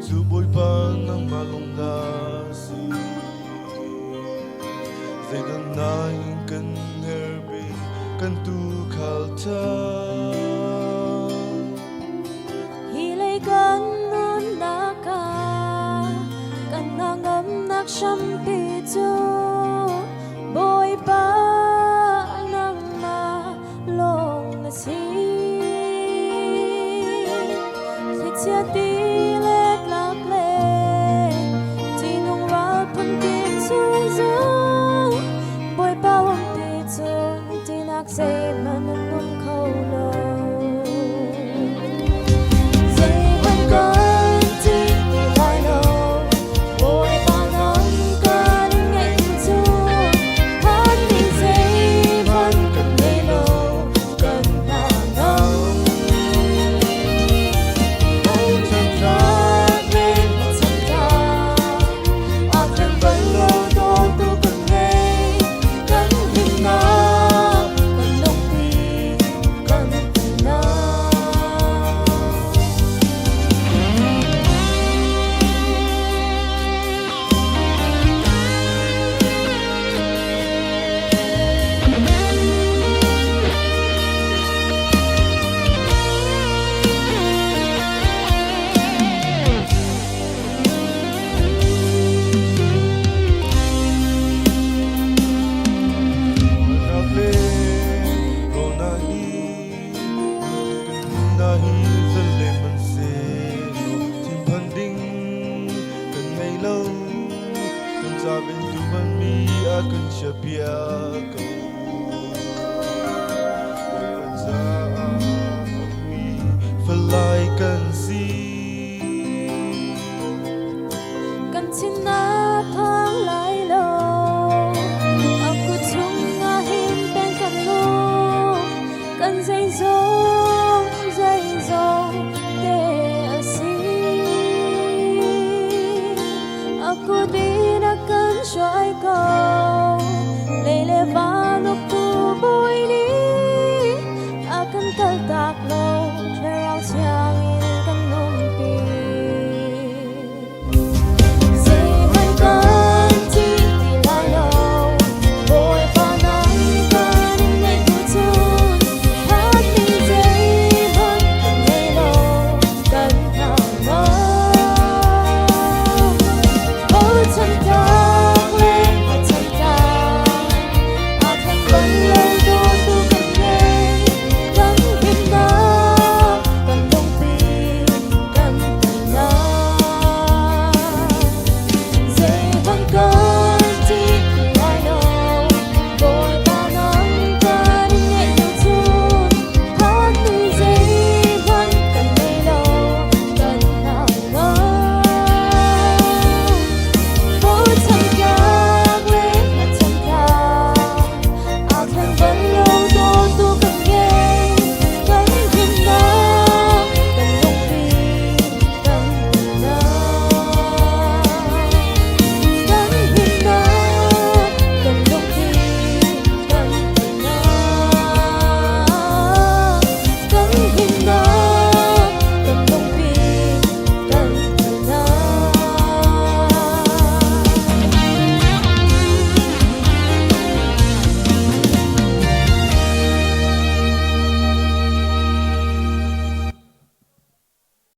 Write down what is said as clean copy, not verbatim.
Zu bôi ba nang malong na si Zay dan nai kan herbi kan tu kalta Hilay kan nun naka kan nangam naksyampi tu boy pa nang malong na si Chia ti let lạc lệ ti nung ra phun ti chui gió bồi bao âm ti chui ti nạc dây mà nung nung khâu lâu dây vẫn còn ti lại nâu bồi bao nắng cần ngày chu hát đi dây vẫn cần ngày lâu cần nàng nắng Sa bên tu ban mi a kan siya biya